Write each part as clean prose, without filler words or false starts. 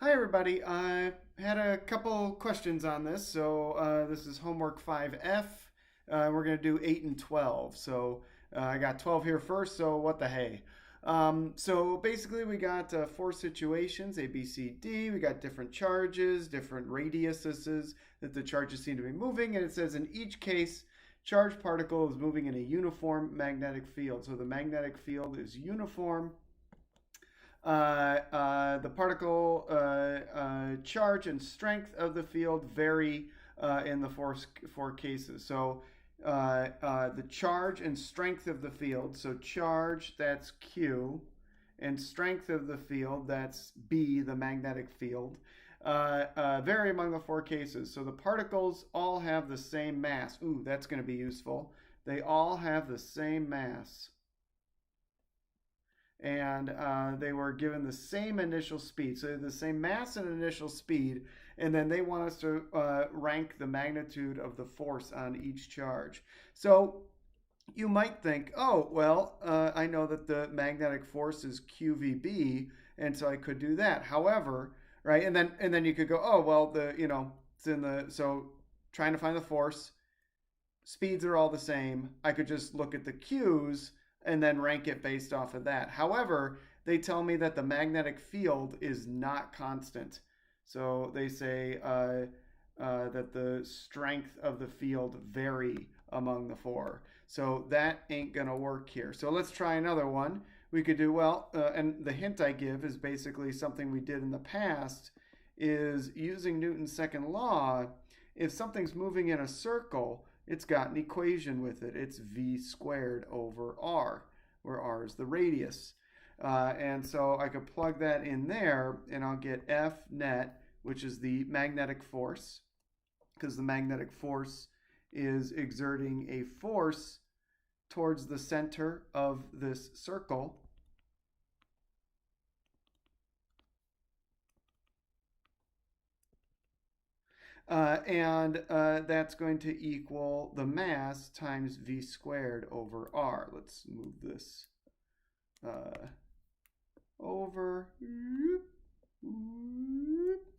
Hi everybody. I had a couple questions on this. This is homework 5F. We're going to do 8 and 12. I got 12 here first, so what the hey. Basically we got four situations, A, B, C, D. We got different charges, different radiuses that the charges seem to be moving, and it says in each case, charged particle is moving in a uniform magnetic field. So the magnetic field is uniform. The particle charge and strength of the field vary in the four cases. The charge and strength of the field, so charge, that's Q, and strength of the field, that's B, the magnetic field, vary among the four cases. So the particles all have the same mass. Ooh, that's going to be useful. They all have the same mass. And they were given the same initial speed. So the same mass and initial speed, and then they want us to rank the magnitude of the force on each charge. So you might think, oh, well, I know that the magnetic force is QVB, and so I could do that. However, right, and then you could go, oh, well, so trying to find the force, speeds are all the same. I could just look at the Q's and then rank it based off of that. However, they tell me that the magnetic field is not constant. So they say that the strength of the field vary among the four. So that ain't going to work here. So let's try another one. We could do, and the hint I give is basically something we did in the past, is using Newton's second law. If something's moving in a circle, it's got an equation with it. It's v squared over r, where r is the radius. And so I could plug that in there, and I'll get F net, which is the magnetic force, because the magnetic force is exerting a force towards the center of this circle. That's going to equal the mass times v squared over r. Let's move this over.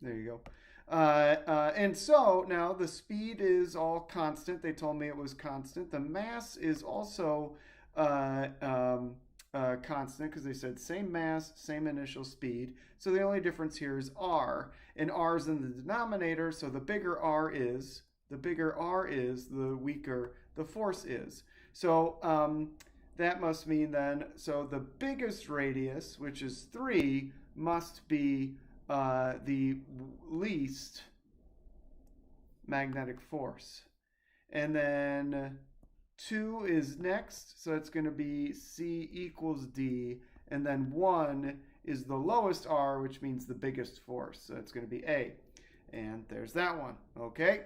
There you go. And so now the speed is all constant. They told me it was constant. The mass is also constant, because they said same mass, same initial speed. So the only difference here is r, and r is in the denominator. So the bigger r is, the weaker the force is. So that must mean then, so the biggest radius, which is 3, must be the least magnetic force. And then 2 is next, so it's going to be C equals D, and then 1 is the lowest R, which means the biggest force, so it's going to be A. And there's that one. Okay.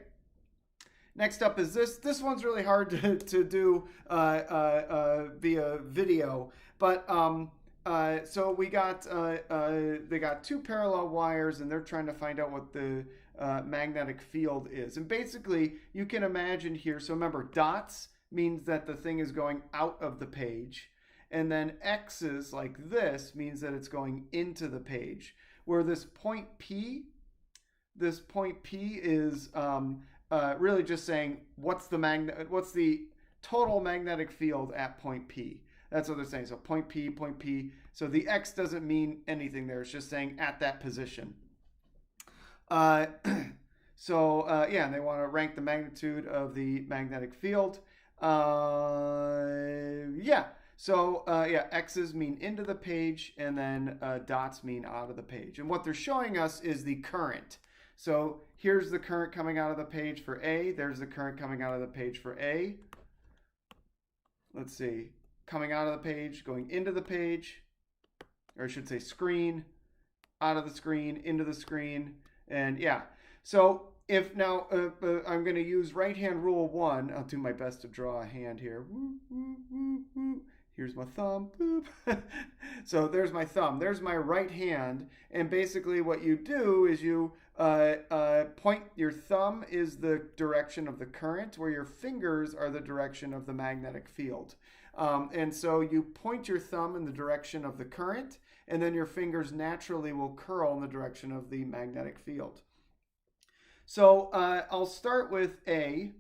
Next up is this. This one's really hard to do via video, but so we got they got two parallel wires, and they're trying to find out what the magnetic field is. And basically, you can imagine here. So remember, dots means that the thing is going out of the page, and then X's like this means that it's going into the page. Where this point P is really just saying what's the total magnetic field at point P. That's what they're saying. So point P. So the X doesn't mean anything there. It's just saying at that position. Yeah, and they want to rank the magnitude of the magnetic field. X's mean into the page, and then dots mean out of the page. And what they're showing us is the current. So here's the current coming out of the page for A. There's the current coming out of the page for A. Let's see. Coming out of the page, going into the page, or I should say screen, out of the screen, into the screen, and yeah. So if now I'm going to use right-hand rule 1. I'll do my best to draw a hand here. Here's my thumb. So there's my thumb. There's my right hand. And basically what you do is you point, your thumb is the direction of the current, where your fingers are the direction of the magnetic field. And so you point your thumb in the direction of the current, and then your fingers naturally will curl in the direction of the magnetic field. So I'll start with A,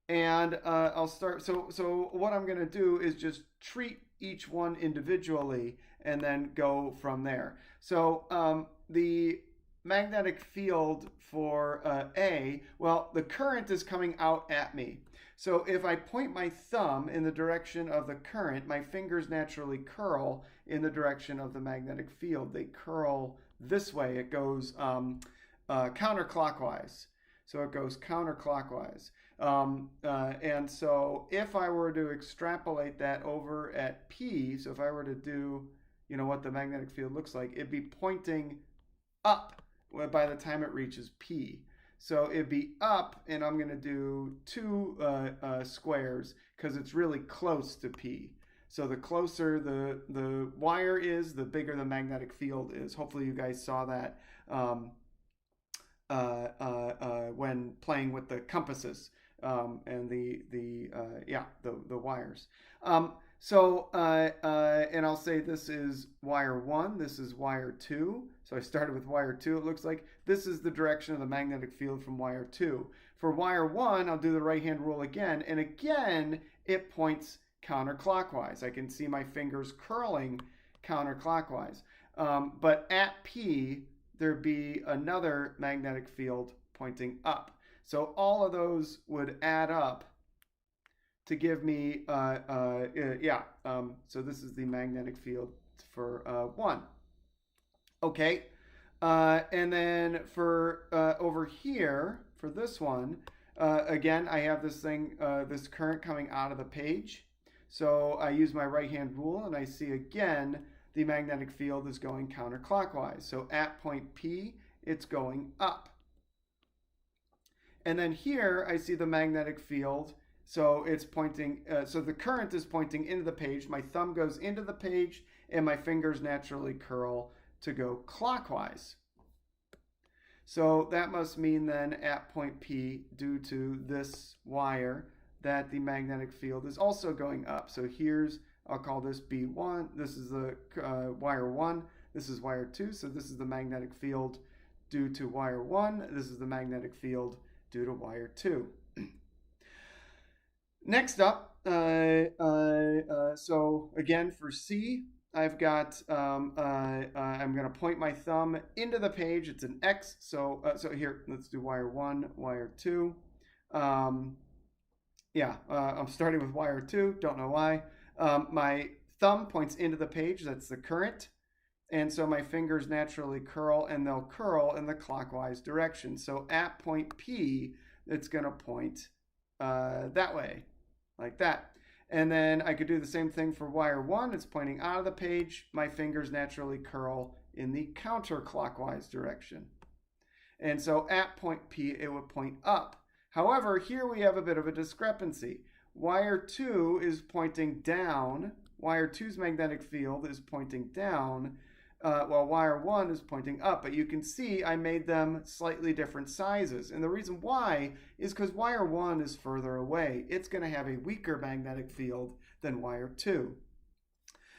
and I'll start. So what I'm going to do is just treat each one individually and then go from there. So the magnetic field for A, well, the current is coming out at me. So if I point my thumb in the direction of the current, my fingers naturally curl in the direction of the magnetic field. They curl this way. It goes counterclockwise. So it goes counterclockwise. And so if I were to extrapolate that over at P, so if I were to do, what the magnetic field looks like, it'd be pointing up by the time it reaches P. So it'd be up, and I'm going to do 2 squares because it's really close to P. So the closer the wire is, the bigger the magnetic field is. Hopefully you guys saw that when playing with the compasses and the wires. And I'll say this is wire 1, this is wire 2. So I started with wire 2, it looks like. This is the direction of the magnetic field from wire 2. For wire 1, I'll do the right-hand rule again, and again, it points counterclockwise. I can see my fingers curling counterclockwise. But at P, there'd be another magnetic field pointing up. So all of those would add up to give me, so this is the magnetic field for 1. Okay, and then for over here, for this one, again, I have this thing, this current coming out of the page. So I use my right-hand rule, and I see again, the magnetic field is going counterclockwise. So at point P, it's going up. And then here, I see the magnetic field. So it's pointing, so the current is pointing into the page. My thumb goes into the page, and my fingers naturally curl to go clockwise. So that must mean then at point P, due to this wire, that the magnetic field is also going up. So here's, I'll call this B1. This is the wire 1. This is wire 2. So this is the magnetic field due to wire 1. This is the magnetic field due to wire 2. Next up, so again for C, I've got, I'm going to point my thumb into the page. It's an X. So here, let's do wire 1, wire 2. I'm starting with wire 2. Don't know why. My thumb points into the page. That's the current. And so my fingers naturally curl, and they'll curl in the clockwise direction. So at point P, it's going to point that way, like that. And then I could do the same thing for wire 1. It's pointing out of the page. My fingers naturally curl in the counterclockwise direction. And so at point P, it would point up. However, here we have a bit of a discrepancy. Wire 2 is pointing down. Wire 2's magnetic field is pointing down, while wire 1 is pointing up. But you can see I made them slightly different sizes. And the reason why is because wire 1 is further away. It's going to have a weaker magnetic field than wire 2.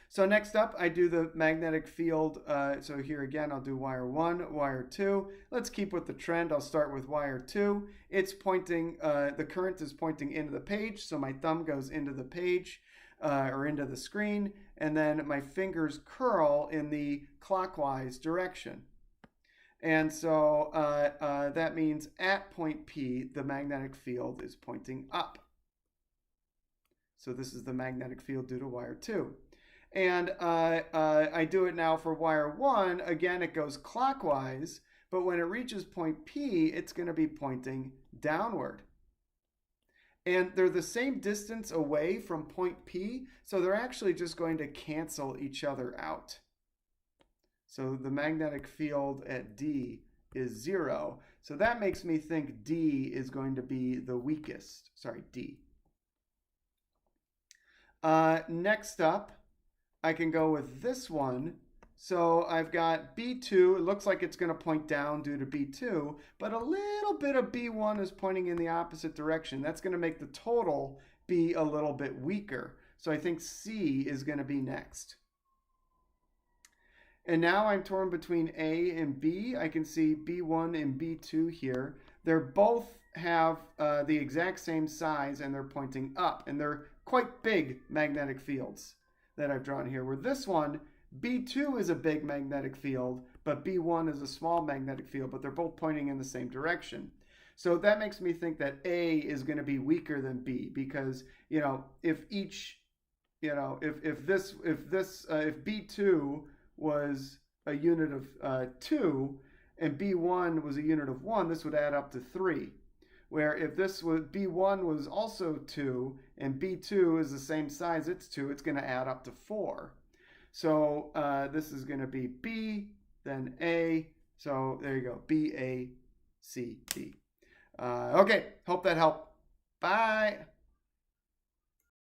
So next up, I do the magnetic field. So here again, I'll do wire 1, wire 2. Let's keep with the trend. I'll start with wire 2. It's pointing, the current is pointing into the page. So my thumb goes into the page or into the screen. And then my fingers curl in the clockwise direction. And so that means at point P, the magnetic field is pointing up. So this is the magnetic field due to wire 2. And I do it now for wire 1. Again, it goes clockwise, but when it reaches point P, it's going to be pointing downward. And they're the same distance away from point P, so they're actually just going to cancel each other out. So the magnetic field at D is 0. So that makes me think D is going to be the weakest. Sorry, D. Next up, I can go with this one. So I've got B2. It looks like it's going to point down due to B2, but a little bit of B1 is pointing in the opposite direction. That's going to make the total be a little bit weaker. So I think C is going to be next. And now I'm torn between A and B. I can see B1 and B2 here. They're both have the exact same size and they're pointing up. And they're quite big magnetic fields that I've drawn here. Where this one, B2 is a big magnetic field, but B1 is a small magnetic field, but they're both pointing in the same direction. So that makes me think that A is going to be weaker than B because, if each, if B2 was a unit of 2 and B1 was a unit of 1, this would add up to 3. Where if this was B1 was also 2 and B2 is the same size, it's 2, it's going to add up to 4. So this is going to be B, then A. So there you go, B, A, C, D. Okay, hope that helped. Bye.